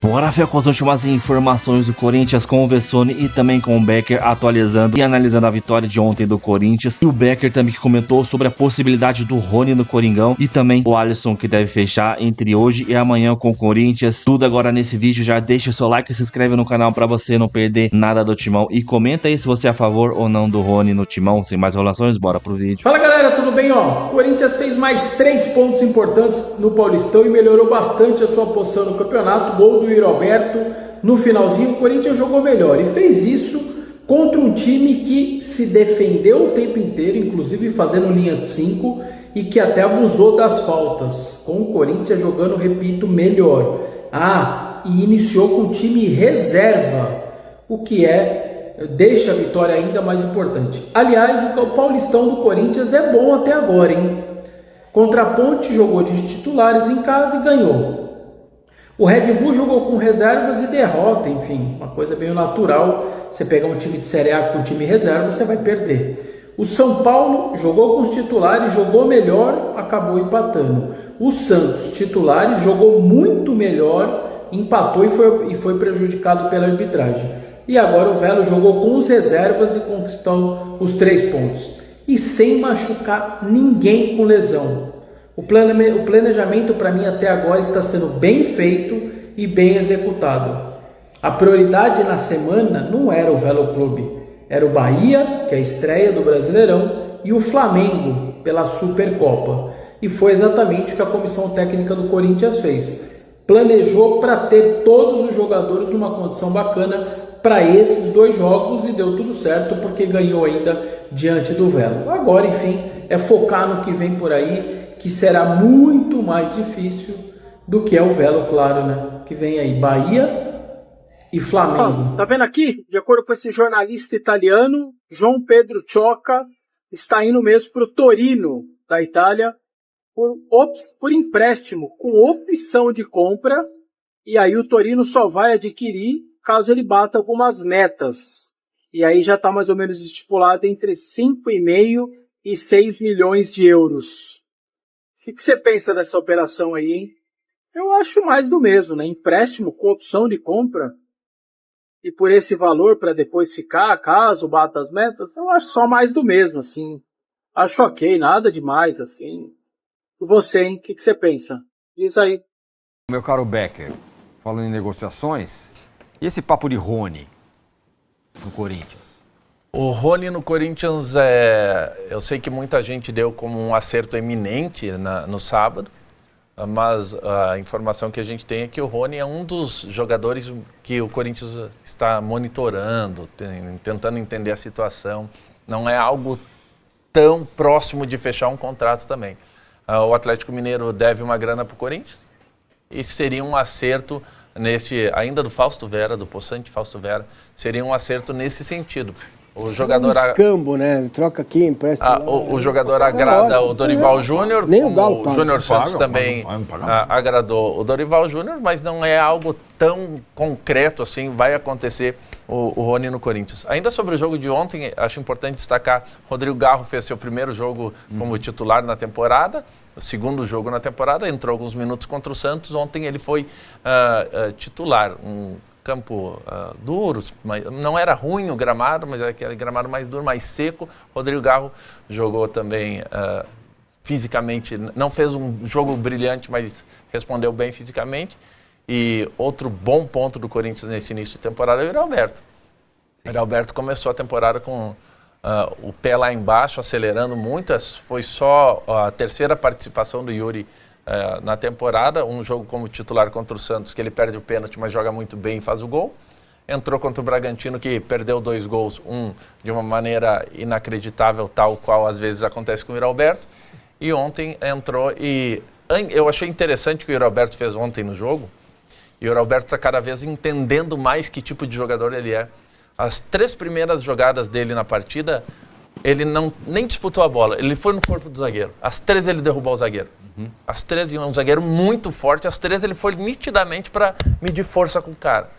Bora ver com as últimas informações do Corinthians com o Vessone e também com o Becker atualizando e analisando a vitória de ontem do Corinthians. E o Becker também que comentou sobre a possibilidade do Rony no Coringão e também o Alisson que deve fechar entre hoje e amanhã com o Corinthians. Tudo agora nesse vídeo, já deixa o seu like e se inscreve no canal para você não perder nada do Timão. E comenta aí se você é a favor ou não do Rony no Timão. Sem mais enrolações, bora pro vídeo. Fala galera, tudo bem? O Corinthians fez mais 3 pontos importantes no Paulistão e melhorou bastante a sua posição no campeonato. Gol do Yuri Alberto no finalzinho, o Corinthians jogou melhor e fez isso contra um time que se defendeu o tempo inteiro, inclusive fazendo linha de 5 e que até abusou das faltas, com o Corinthians jogando, repito, melhor. E iniciou com o time reserva, o que deixa a vitória ainda mais importante. Aliás, o Paulistão do Corinthians é bom até agora, hein? Contra a Ponte jogou de titulares em casa e ganhou. O Red Bull jogou com reservas e derrota, enfim, uma coisa meio natural. Você pegar um time de Série A com um time reserva, você vai perder. O São Paulo jogou com os titulares, jogou melhor, acabou empatando. O Santos, titulares, jogou muito melhor, empatou e foi prejudicado pela arbitragem. E agora o Velo jogou com os reservas e conquistou os 3 pontos. E sem machucar ninguém com lesão. O planejamento para mim até agora está sendo bem feito e bem executado. A prioridade na semana não era o Velo Clube, era o Bahia, que é a estreia do Brasileirão, e o Flamengo pela Supercopa. E foi exatamente o que a comissão técnica do Corinthians fez. Planejou para ter todos os jogadores numa condição bacana para esses 2 jogos e deu tudo certo porque ganhou ainda diante do Velo. Agora, enfim, é focar no que vem por aí, que será muito mais difícil do que é o Velo, claro, né? Que vem aí, Bahia e Flamengo. Tá vendo aqui? De acordo com esse jornalista italiano, João Pedro Ciocca está indo mesmo para o Torino, da Itália, por empréstimo, com opção de compra, e aí o Torino só vai adquirir caso ele bata algumas metas. E aí já está mais ou menos estipulado entre 5,5 e 6 milhões de euros. O que você pensa dessa operação aí, hein? Eu acho mais do mesmo, né? Empréstimo com opção de compra e por esse valor para depois ficar, caso bata as metas, eu acho só mais do mesmo, assim. Acho ok, nada demais, assim. E você, hein? O que você pensa? Diz aí. Meu caro Becker, falando em negociações, e esse papo de Rony no Corinthians? O Rony no Corinthians, eu sei que muita gente deu como um acerto eminente no sábado, mas a informação que a gente tem é que o Rony é um dos jogadores que o Corinthians está monitorando, tentando entender a situação. Não é algo tão próximo de fechar um contrato também. O Atlético Mineiro deve uma grana para o Corinthians e seria um acerto ainda do Fausto Vera, do possante Fausto Vera, seria um acerto nesse sentido. O jogador escambo, né? Troca aqui, empresta lá. O jogador agrada o Dorival Júnior, nem o Galo o Júnior Santos também agradou o Dorival Júnior, mas não é algo tão concreto assim, vai acontecer o Rony no Corinthians. Ainda sobre o jogo de ontem, acho importante destacar, Rodrigo Garro fez seu primeiro jogo como titular na temporada, o segundo jogo na temporada, entrou alguns minutos contra o Santos, ontem ele foi titular, campo duro, não era ruim o gramado, mas era aquele gramado mais duro, mais seco. Rodrigo Garro jogou também fisicamente, não fez um jogo brilhante, mas respondeu bem fisicamente. E outro bom ponto do Corinthians nesse início de temporada é o Yuri Alberto. O Yuri Alberto começou a temporada com o pé lá embaixo, acelerando muito. Foi só a 3ª participação do Yuri na temporada, um jogo como titular contra o Santos, que ele perde o pênalti, mas joga muito bem e faz o gol. Entrou contra o Bragantino, que perdeu 2 gols, um de uma maneira inacreditável, tal qual às vezes acontece com o Yuri Alberto. E ontem entrou e eu achei interessante o que o Yuri Alberto fez ontem no jogo. E o Yuri Alberto está cada vez entendendo mais que tipo de jogador ele é. As 3 primeiras jogadas dele na partida, ele nem disputou a bola, ele foi no corpo do zagueiro. As 3 ele derrubou o zagueiro. As 3, um zagueiro muito forte, as 3 ele foi nitidamente para medir força com o cara.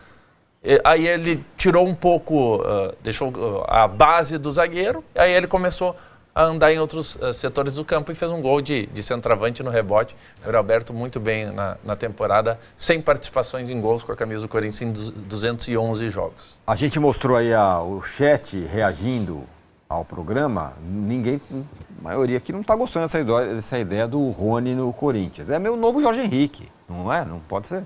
Aí ele tirou um pouco, deixou a base do zagueiro, aí ele começou a andar em outros setores do campo e fez um gol de centroavante no rebote. O Yuri Alberto muito bem na temporada, sem participações em gols com a camisa do Corinthians em 211 jogos. A gente mostrou aí o chat reagindo ao programa. A maioria aqui não está gostando dessa ideia do Rony no Corinthians. É meu novo Jorge Henrique, não é? Não pode ser.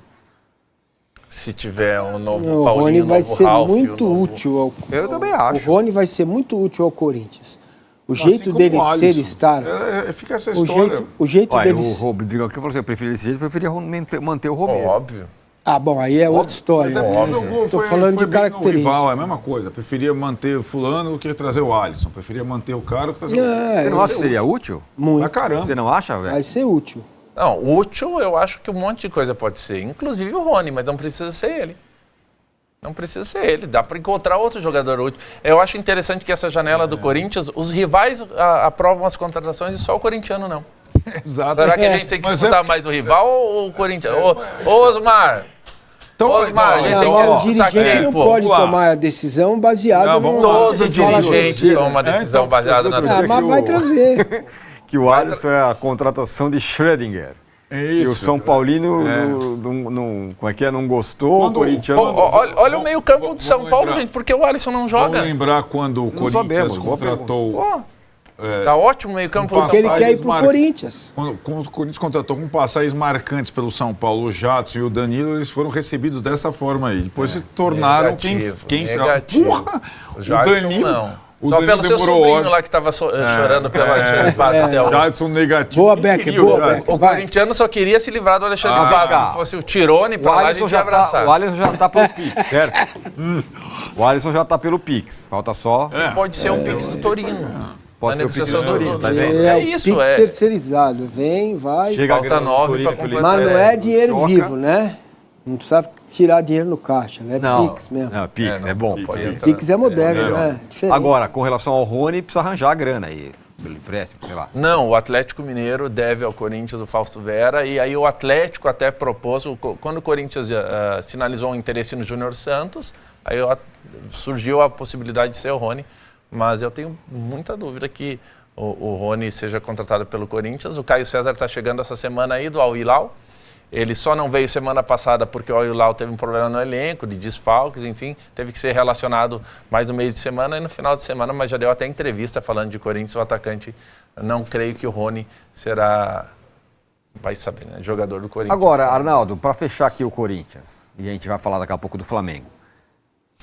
Se tiver um novo O Paulinho, Rony vai novo ser Ralf, muito útil ao Eu também acho. O Rony vai ser muito útil ao Corinthians. O jeito dele ser, estar. Fica essa história. O jeito dele. O Rodrigo aqui falou assim: eu preferia desse jeito, eu preferia manter o Romero. Óbvio. Ah, bom, aí é outra história. Estou falando de características. Rival, é a mesma coisa. Preferia manter o fulano do que trazer o Alisson. Preferia manter o cara do que trazer o outro. Você não acha que seria útil? Muito. Pra caramba. Você não acha, velho? Vai ser útil. Não, útil eu acho que um monte de coisa pode ser, inclusive o Rony, mas não precisa ser ele. Não precisa ser ele, dá para encontrar outro jogador útil. Eu acho interessante que essa janela do Corinthians, os rivais aprovam as contratações e só o corintiano não. Exato. Será que a gente tem que escutar mais o rival ou o corintiano? Ô Osmar! Então, Osmar, a gente tem que o escutar dirigente quem, não pô? pode tomar a decisão baseada no... Todo fala dirigente torcida. toma decisão baseada na Ah, mas vai trazer. Que o Alisson é a contratação de Schrödinger. É isso. E o São Paulino como é que é? Não gostou, o corintiano... Olha o meio-campo de São Paulo, lembrar. gente, porque o Alisson não joga. Vamos lembrar quando o Corinthians sabemos, boa contratou... Pô, tá ótimo o meio-campo de Porque São ele Paulo. quer ir pro Corinthians. Quando o Corinthians contratou com passagens marcantes pelo São Paulo, o Jadson e o Danilo, eles foram recebidos dessa forma aí. Depois se tornaram quem sabe. Porra! O Jadson não. O Só Danilo pelo seu demorou sobrinho horas. lá que estava chorando pela Alexandre Pato até o... Jadson negativo. Boa, Becker, boa, Becker. O corintiano só queria se livrar do Alexandre Pato. cá. Se fosse o Tirone pra lá, a gente ia abraçar. O Alisson já tá pelo Pix, certo? O Alisson já tá pelo Pix. Falta só... Pode ser um Pix do Torino. Pode ser o Pix negociação do Torino, tá vendo? É o isso, Pix é. terceirizado. Vem, vai. Chega a Falta grana do 9 Torino pra pelo completar. Mas não é dinheiro Choca. vivo, né? Não precisa tirar dinheiro no caixa, né? Não, Pix mesmo. não, Pix, é bom. Pode Pix. entrar. Pix é moderno, né? Diferente. Agora, com relação ao Rony, precisa arranjar a grana aí, pelo empréstimo, sei lá. Não, o Atlético Mineiro deve ao Corinthians o Fausto Vera, e aí o Atlético até propôs, quando o Corinthians sinalizou um interesse no Júnior Santos, aí surgiu a possibilidade de ser o Rony, mas eu tenho muita dúvida que o Rony seja contratado pelo Corinthians. O Caio César está chegando essa semana aí do Al Hilal. Ele só não veio semana passada porque o Al Hilal teve um problema no elenco, de desfalques, enfim, teve que ser relacionado mais no mês de semana e no final de semana, mas já deu até entrevista falando de Corinthians, o atacante. Não creio que o Rony será, vai saber, né, jogador do Corinthians. Agora, Arnaldo, para fechar aqui o Corinthians, e a gente vai falar daqui a pouco do Flamengo.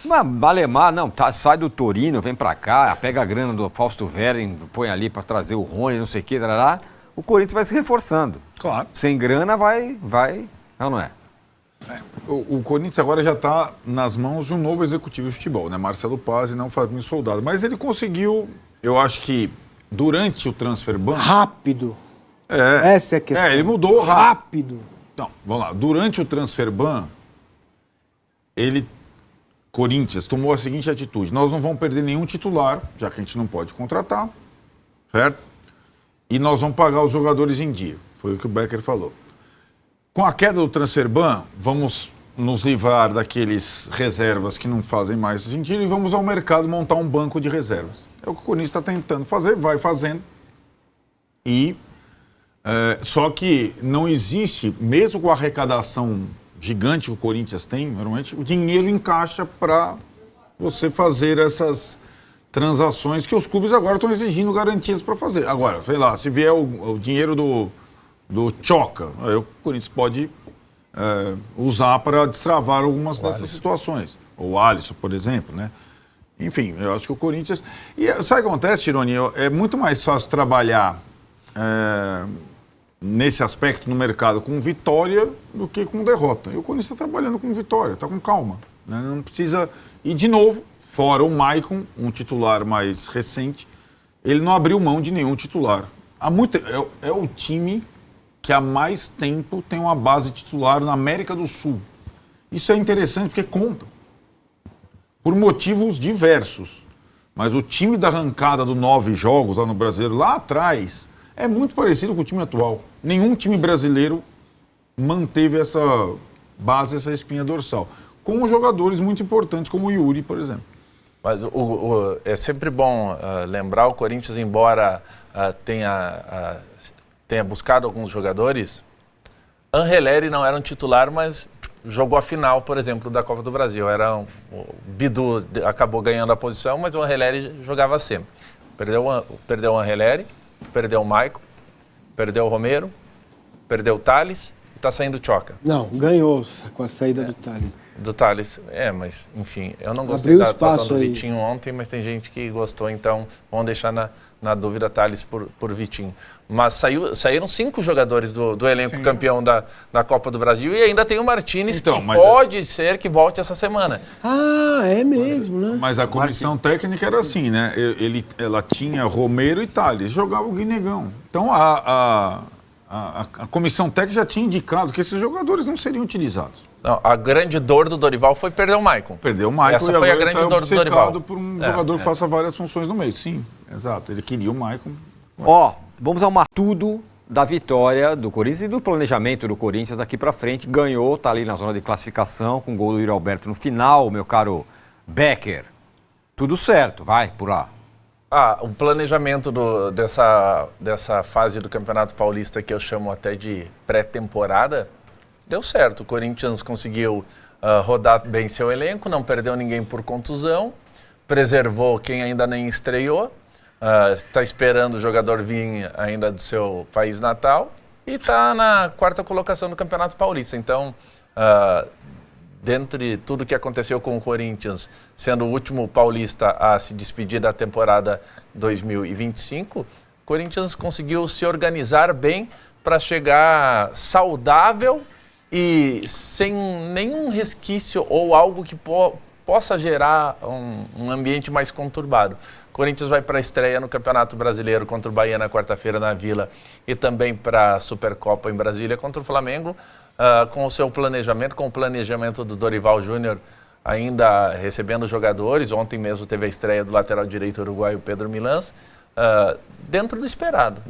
Mas Balemar, não, sai do Torino, vem para cá, pega a grana do Fausto Vera, põe ali para trazer o Rony, não sei o que, lá. O Corinthians vai se reforçando. Claro. Sem grana vai, não é? O Corinthians agora já está nas mãos de um novo executivo de futebol, né? Marcelo Paz e não Fabinho Soldado. Mas ele conseguiu, eu acho que durante o transfer ban... Rápido. Essa é a questão. Ele mudou rápido. Então, vamos lá. Durante o transfer ban, Corinthians tomou a seguinte atitude: nós não vamos perder nenhum titular, já que a gente não pode contratar, certo? E nós vamos pagar os jogadores em dia. Foi o que o Becker falou. Com a queda do transfer ban, vamos nos livrar daqueles reservas que não fazem mais sentido e vamos ao mercado montar um banco de reservas. É o que o Corinthians está tentando fazer, vai fazendo. Só que não existe, mesmo com a arrecadação gigante que o Corinthians tem, normalmente, o dinheiro encaixa para você fazer essas transações que os clubes agora estão exigindo garantias para fazer. Agora, sei lá, se vier o dinheiro do Choca, aí o Corinthians pode usar para destravar algumas dessas situações. O Alisson, por exemplo, né? Enfim, eu acho que o Corinthians... E sabe o que acontece, Tironi? É muito mais fácil trabalhar nesse aspecto no mercado com vitória do que com derrota. E o Corinthians está trabalhando com vitória, está com calma, né? Não precisa... E, de novo, fora o Maicon, um titular mais recente, ele não abriu mão de nenhum titular. É o time que há mais tempo tem uma base titular na América do Sul. Isso é interessante porque conta. Por motivos diversos. Mas o time da arrancada do 9 jogos lá no Brasileiro, lá atrás, é muito parecido com o time atual. Nenhum time brasileiro manteve essa base, essa espinha dorsal. Com jogadores muito importantes, como o Yuri, por exemplo. Mas é sempre bom lembrar, o Corinthians, embora tenha buscado alguns jogadores, Angeleri não era um titular, mas jogou a final, por exemplo, da Copa do Brasil. O Bidu acabou ganhando a posição, mas o Angeleri jogava sempre. Perdeu o Angeleri, perdeu o Maicon, perdeu o Romero, perdeu o Tales e está saindo o Tchoca. Não, ganhou com a saída do Tales. Do Tales, mas enfim, eu não gostei da atuação do Vitinho ontem, mas tem gente que gostou, então vamos deixar na dúvida Tales por Vitinho. Mas saíram 5 jogadores do elenco campeão da Copa do Brasil e ainda tem o Martínez, que pode ser que volte essa semana. Ah, é mesmo, né? Mas a comissão técnica era assim, né? Ela tinha Romero e Tales, jogava o Guinegão. Então a comissão técnica já tinha indicado que esses jogadores não seriam utilizados. Não, a grande dor do Dorival foi perder o Maicon. Perdeu o Maicon. Essa foi a grande dor do Dorival. Por um jogador que faça várias funções no meio. Sim, exato. Ele queria o Maicon. Vamos ao tudo da vitória do Corinthians e do planejamento do Corinthians daqui pra frente. Ganhou, tá ali na zona de classificação com o gol do Yuri Alberto no final, meu caro Becker. Tudo certo, vai por lá. O planejamento dessa fase do Campeonato Paulista, que eu chamo até de pré-temporada, deu certo. O Corinthians conseguiu rodar bem seu elenco, não perdeu ninguém por contusão, preservou quem ainda nem estreou, está esperando o jogador vir ainda do seu país natal e está na 4ª colocação do Campeonato Paulista. Então, dentre tudo que aconteceu com o Corinthians, sendo o último paulista a se despedir da temporada 2025, o Corinthians conseguiu se organizar bem para chegar saudável e sem nenhum resquício ou algo que possa gerar um ambiente mais conturbado. O Corinthians vai para a estreia no Campeonato Brasileiro contra o Bahia na quarta-feira na Vila e também para a Supercopa em Brasília contra o Flamengo, com o seu planejamento, com o planejamento do Dorival Júnior ainda recebendo jogadores. Ontem mesmo teve a estreia do lateral direito uruguaio Pedro Milans. Dentro do esperado,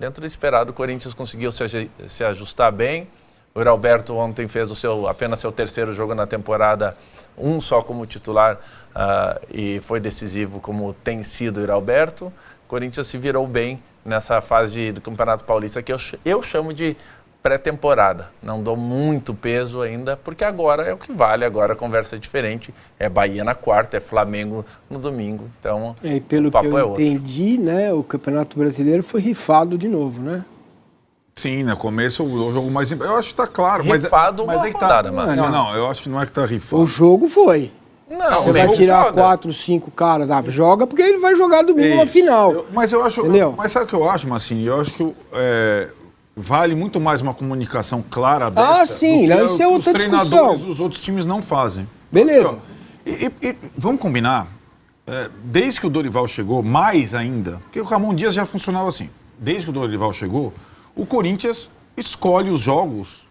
o Corinthians conseguiu se ajustar bem. O Yuri Alberto ontem fez apenas seu 3º jogo na temporada, um só como titular, e foi decisivo como tem sido o Yuri Alberto. O Corinthians se virou bem nessa fase do Campeonato Paulista, que eu chamo de pré-temporada. Não dou muito peso ainda, porque agora é o que vale, agora a conversa é diferente. É Bahia na quarta, é Flamengo no domingo, então e pelo o papo que eu é outro. entendi, né, o Campeonato Brasileiro foi rifado de novo, né? Sim, no começo o jogo mais... Eu acho que tá claro. Rifado, mas é que rodada, mas... Não, eu acho que não é que tá rifado. O jogo foi. Não, você vai tirar 4, 5 caras, joga porque ele vai jogar domingo na final. Mas eu acho... Entendeu? Mas sabe o que eu acho, Massini? Eu acho que vale muito mais uma comunicação clara dessa. Sim, do que isso é outra os discussão. treinadores dos outros times não fazem. Beleza. E vamos combinar, desde que o Dorival chegou, mais ainda, porque o Ramon Dias já funcionava assim, desde que o Dorival chegou, o Corinthians escolhe os jogos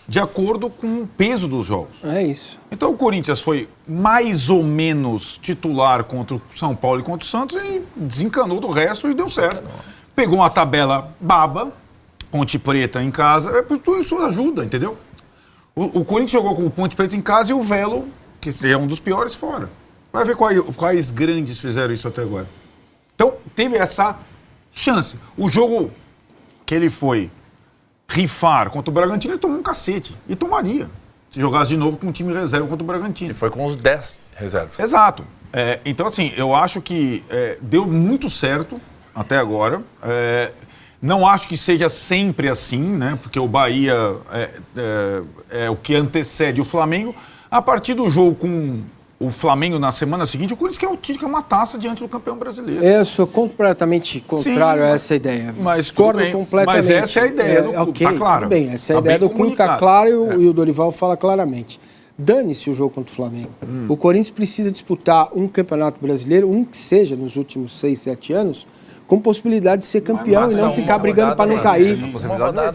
de acordo com o peso dos jogos. É isso. Então o Corinthians foi mais ou menos titular contra o São Paulo e contra o Santos e desencanou do resto e deu certo. Pegou uma tabela baba, Ponte Preta em casa, tudo isso ajuda, entendeu? O Corinthians jogou com o Ponte Preta em casa e o Velo, que é um dos piores, fora. Vai ver quais grandes fizeram isso até agora. Então teve essa chance. O jogo que ele foi rifar contra o Bragantino, ele tomou um cacete. E tomaria. Se jogasse de novo com um time reserva contra o Bragantino. E foi com os 10 reservas. Exato. Então, assim, eu acho que deu muito certo até agora. Não acho que seja sempre assim, né? Porque o Bahia é o que antecede o Flamengo. A partir do jogo com o Flamengo na semana seguinte, o Corinthians quer o título, que é uma taça diante do campeão brasileiro. Eu sou completamente contrário a essa ideia. Mas discordo completamente. Mas essa é a ideia do clube, okay, tá claro. Tudo bem, essa é a ideia do clube, tá claro, e o Dorival fala claramente. Dane-se o jogo contra o Flamengo. O Corinthians precisa disputar um campeonato brasileiro, um que seja nos últimos 6, 7 anos, com possibilidade de ser campeão e não ficar brigando para não cair.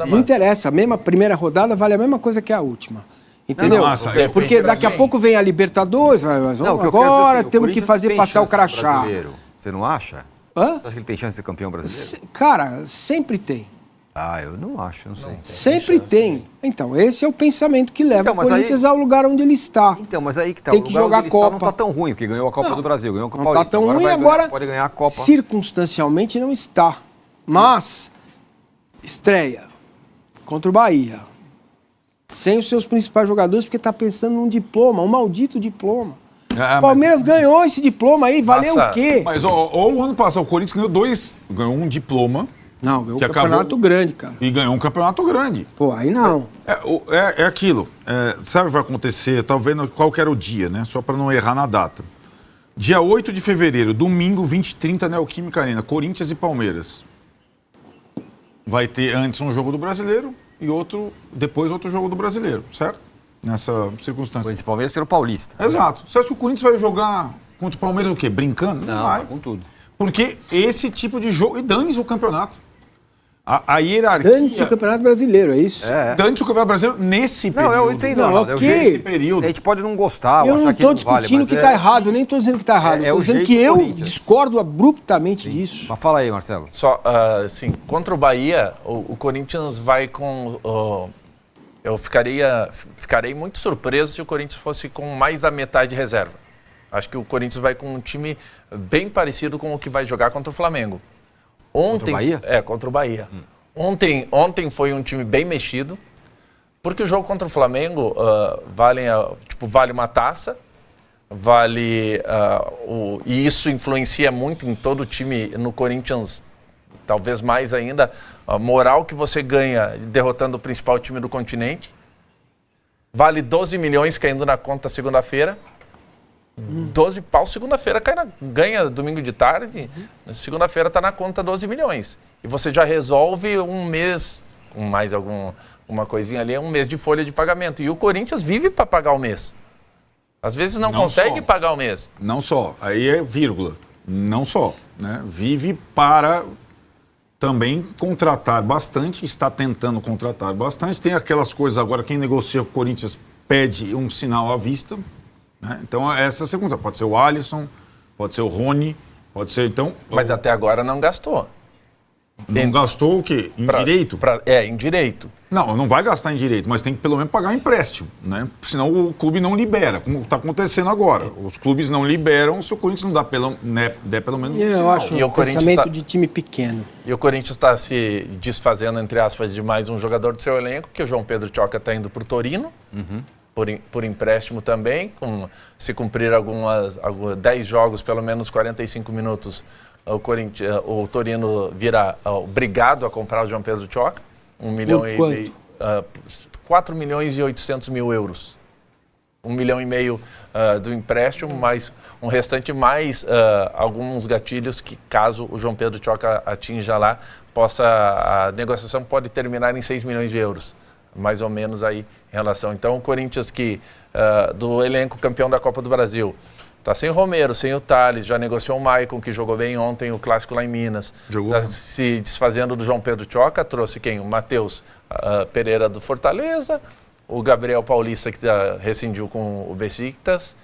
Não interessa, a mesma primeira rodada vale a mesma coisa que a última. Entendeu? Porque daqui a pouco vem a Libertadores, agora temos que fazer passar o crachá. Você não acha? Hã? Você acha que ele tem chance de ser campeão brasileiro? Cara, sempre tem. Ah, eu não acho, não sei. Sempre tem. Então, esse é o pensamento que leva o Corinthians ao lugar onde ele está. Então, mas aí que tá. Tem que jogar a Copa. Não tá tão ruim, porque ganhou a Copa do Brasil, ganhou a Copa Não Paulista. tá tão ruim agora, pode ganhar a Copa. Circunstancialmente não está. Mas, estreia contra o Bahia, sem os seus principais jogadores, porque tá pensando num diploma, um maldito diploma. Palmeiras ganhou esse diploma aí, valeu o quê? Mas o ano passado, o Corinthians ganhou um diploma. Não, ganhou um campeonato grande, cara. E ganhou um campeonato grande. Pô, aí não. É aquilo. Sabe o que vai acontecer? Tá vendo qual que era o dia, né? Só para não errar na data. Dia 8 de fevereiro, domingo, 20h30, Neoquímica Arena, Corinthians e Palmeiras. Vai ter antes um jogo do Brasileiro e depois outro jogo do Brasileiro, certo? Nessa circunstância. Corinthians e Palmeiras pelo Paulista. Exato. Você acha que o Corinthians vai jogar contra o Palmeiras o quê? Brincando? Não, vai. Com tudo. Porque esse tipo de jogo... E dane-se o campeonato. A hierarquia... Dane-se o Campeonato Brasileiro, é isso? Dane-se o Campeonato Brasileiro nesse período. Não, eu entendo. Não, É o ok. jeito. Nesse período. A gente pode não gostar, Eu ou não achar que estou não vale, discutindo mas que está errado, nem estou dizendo que está errado. É Estou o dizendo jeito que do eu Corinthians. discordo abruptamente disso. Mas fala aí, Marcelo. Só, assim, contra o Bahia, o Corinthians vai com... eu ficarei muito surpreso se o Corinthians fosse com mais da metade de reserva. Acho que o Corinthians vai com um time bem parecido com o que vai jogar contra o Flamengo. Contra o Bahia? Contra o Bahia. Ontem foi um time bem mexido, porque o jogo contra o Flamengo vale uma taça, e isso influencia muito em todo o time, no Corinthians, talvez mais ainda, a moral que você ganha derrotando o principal time do continente. Vale 12 milhões caindo na conta segunda-feira. 12 pau, segunda-feira ganha domingo de tarde, segunda-feira está na conta 12 milhões. E você já resolve um mês, com mais uma coisinha ali, um mês de folha de pagamento. E o Corinthians vive para pagar o mês. Às vezes não consegue pagar o mês. Não só, aí é vírgula, não só, né? Vive para também contratar bastante, está tentando contratar bastante. Tem aquelas coisas agora, quem negocia com o Corinthians pede um sinal à vista, né? Então essa é a segunda, pode ser o Alisson, pode ser o Rony, pode ser então... Mas até agora não gastou. Não gastou o quê? Em direito? Em direito. Não vai gastar em direito, mas tem que pelo menos pagar um empréstimo, né? Senão o clube não libera, como está acontecendo agora. Os clubes não liberam se o Corinthians não der pelo menos um sinal. Eu acho um pensamento de time pequeno. E o Corinthians está se desfazendo, entre aspas, de mais um jogador do seu elenco, que o João Pedro Tchoca está indo para o Torino, por empréstimo também, se cumprir 10 jogos, pelo menos 45 minutos, o Torino vira obrigado a comprar o João Pedro Tchoca. 1 milhão e meio, 4 milhões e 800 mil euros. 1 milhão e meio do empréstimo, mais um restante, mais alguns gatilhos que, caso o João Pedro Tchoca atinja lá, a negociação pode terminar em 6 milhões de euros. Mais ou menos aí em relação. Então, o Corinthians, do elenco campeão da Copa do Brasil, está sem o Romero, sem o Thales, já negociou o Maicon, que jogou bem ontem o clássico lá em Minas. Está se desfazendo do João Pedro Tchoca, trouxe quem? O Matheus Pereira do Fortaleza, o Gabriel Paulista, que rescindiu com o Besiktas,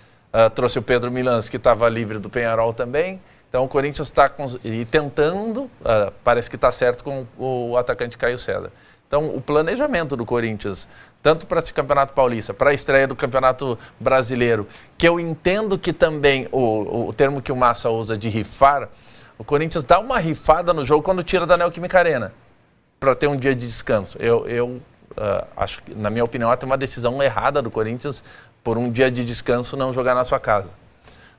trouxe o Pedro Milans, que estava livre do Peñarol também. Então o Corinthians está tentando, parece que está certo com o atacante Caio César. Então o planejamento do Corinthians, tanto para esse Campeonato Paulista, para a estreia do Campeonato Brasileiro, que eu entendo que também o termo que o Massa usa de rifar, o Corinthians dá uma rifada no jogo quando tira da Neoquímica Arena, para ter um dia de descanso. Eu acho que, na minha opinião, é uma decisão errada do Corinthians por um dia de descanso não jogar na sua casa.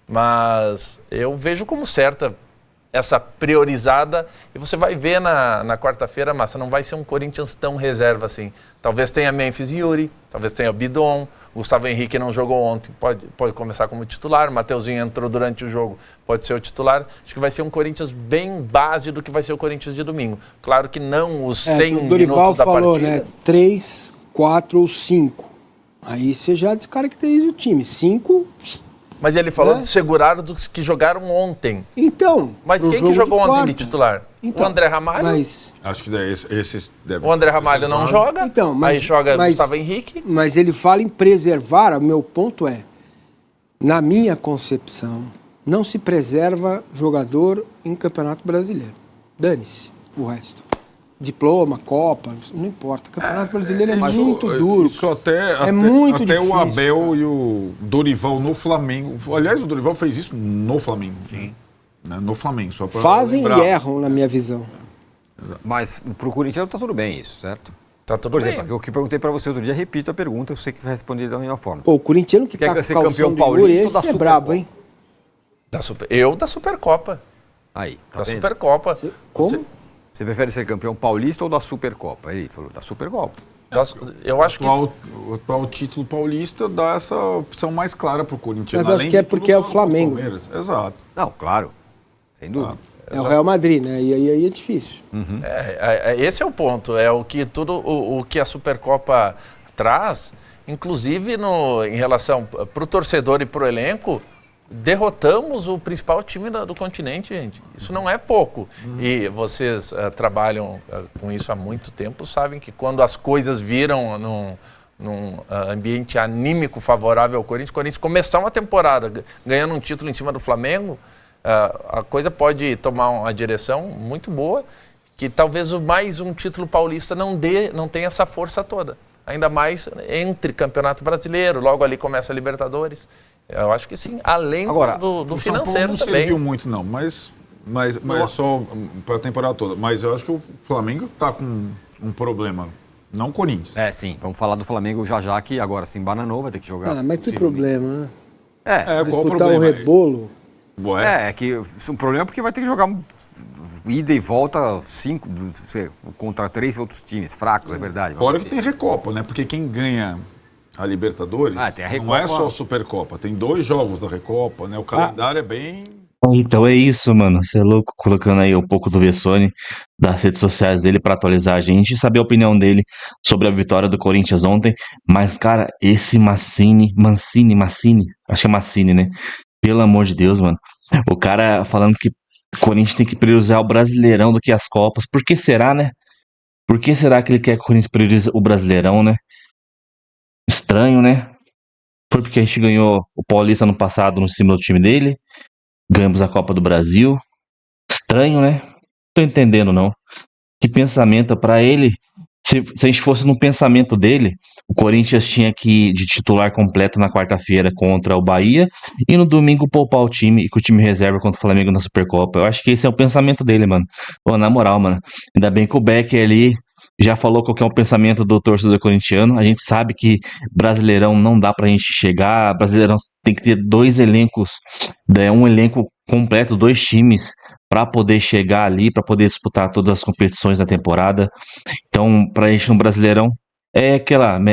Mas eu vejo como certa essa priorizada, e você vai ver na quarta-feira, Massa, não vai ser um Corinthians tão reserva assim. Talvez tenha Memphis Yuri, talvez tenha Bidon, Gustavo Henrique não jogou ontem, pode começar como titular, Mateuzinho entrou durante o jogo, pode ser o titular. Acho que vai ser um Corinthians bem base do que vai ser o Corinthians de domingo. Claro que não os 100 minutos da partida. O Dorival falou, né, 3, 4 ou 5. Aí você já descaracteriza o time. 5... Mas ele falou de segurar dos que jogaram ontem. Então. Mas quem que jogou ontem de titular? Então, o André Ramalho? Acho que esses devem. O André Ramalho não joga. Então, aí joga Gustavo Henrique. Mas ele fala em preservar. O meu ponto é, na minha concepção, não se preserva jogador em Campeonato Brasileiro. Dane-se o resto. diploma, Copa, não importa. O Campeonato Brasileiro é muito Isso duro. Isso até muito até difícil. o Abel e o Dorival no Flamengo. Aliás, o Dorival fez isso no Flamengo. Sim. Né? No Flamengo, só pra Fazem lembrar. e erram, na minha visão. Mas pro Corinthians tá tudo bem isso, certo? Tá tudo Por bem. exemplo, eu que perguntei pra você outro dia, repito a pergunta, eu sei que vai responder da mesma forma. Pô, o corintiano que Quer tá com ser calção campeão de paulista Yuri, ou da esse é Supercopa? brabo, hein? Eu da Supercopa. Aí, tá Da vendo? Supercopa. Como? Você prefere ser campeão paulista ou da Supercopa? Ele falou da Supercopa. Eu acho que O atual título paulista dá essa opção mais clara pro Corinthians. Mas acho além que é de tudo, porque é o do Flamengo. Palmeiras. Exato. Não, claro. Sem dúvida. É o Real Madrid, né? E aí é difícil. esse é o ponto. É o que tudo o que a Supercopa traz, inclusive em relação para o torcedor e para o elenco. Derrotamos o principal time do continente, gente. Isso não é pouco. E vocês trabalham com isso há muito tempo, sabem que quando as coisas viram num ambiente anímico favorável ao Corinthians, o Corinthians começar uma temporada ganhando um título em cima do Flamengo, a coisa pode tomar uma direção muito boa, que talvez mais um título paulista não tenha essa força toda. Ainda mais entre Campeonato Brasileiro, logo ali começa a Libertadores. Eu acho que sim, além Agora, do O São financeiro Paulo não também. serviu muito, não, mas só para a temporada toda. Mas eu acho que o Flamengo tá com um problema, não o Corinthians. É, sim. Vamos falar do Flamengo já, que agora se embananou, vai ter que jogar. Ah, mas que possivelmente. problema, né? Qual o Disputar o problema? rebolo. Ué, É que o problema é porque vai ter que jogar ida e volta 5 contra 3 outros times fracos, é verdade. fora que tem Recopa, né? Porque quem ganha a Libertadores Tem a não Recopa. é só a Supercopa, tem 2 jogos da Recopa, né? O calendário é bem... Então é isso, mano. Você é louco, colocando aí um pouco do Vessone, das redes sociais dele pra atualizar a gente e saber a opinião dele sobre a vitória do Corinthians ontem. Mas, cara, esse Mancini, acho que é Mancini, né? Pelo amor de Deus, mano. O cara falando que o Corinthians tem que priorizar o Brasileirão do que as Copas. Por que será, né? Por que será que ele quer que o Corinthians priorize o Brasileirão, né? Estranho, né? Foi porque a gente ganhou o Paulista no passado no cima do time dele. Ganhamos a Copa do Brasil. Estranho, né? Tô entendendo, não. Que pensamento pra ele. Se a gente fosse no pensamento dele, o Corinthians tinha que ir de titular completo na quarta-feira contra o Bahia e no domingo poupar o time e com o time reserva contra o Flamengo na Supercopa. Eu acho que esse é o pensamento dele, mano. Pô, na moral, mano. Ainda bem que o Becker ali já falou qual que é o pensamento do torcedor corintiano. A gente sabe que Brasileirão não dá pra gente chegar. Brasileirão tem que ter 2 elencos, um elenco completo, 2 times pra poder chegar ali, pra poder disputar todas as competições da temporada. Então, pra gente no Brasileirão, é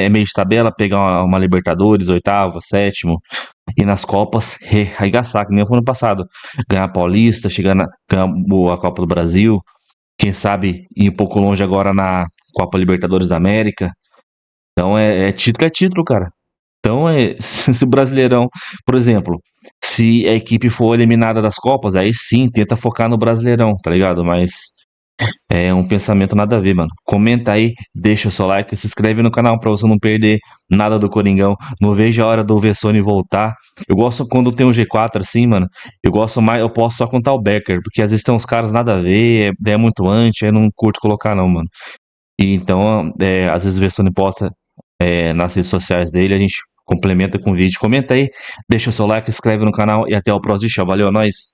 meio de tabela, pegar uma Libertadores, oitavo, sétimo, e nas Copas, arregaçar, que nem foi ano passado. Ganhar a Paulista, ganhar a Copa do Brasil, quem sabe ir um pouco longe agora na Copa Libertadores da América. Então, é título, cara. Então, se o Brasileirão, por exemplo, se a equipe for eliminada das Copas, aí sim, tenta focar no Brasileirão, tá ligado? Mas é um pensamento nada a ver, mano. Comenta aí, deixa o seu like, se inscreve no canal pra você não perder nada do Coringão. Não vejo a hora do Vessone voltar. Eu gosto quando tem um G4 assim, mano. Eu posso só contar o Becker, porque às vezes tem uns caras nada a ver, é muito antes, aí não curto colocar não, mano. E então, às vezes o Vessone posta nas redes sociais dele, a gente complementa com vídeo. Comenta aí, deixa o seu like, se inscreve no canal e até o próximo show. Valeu, é nóis!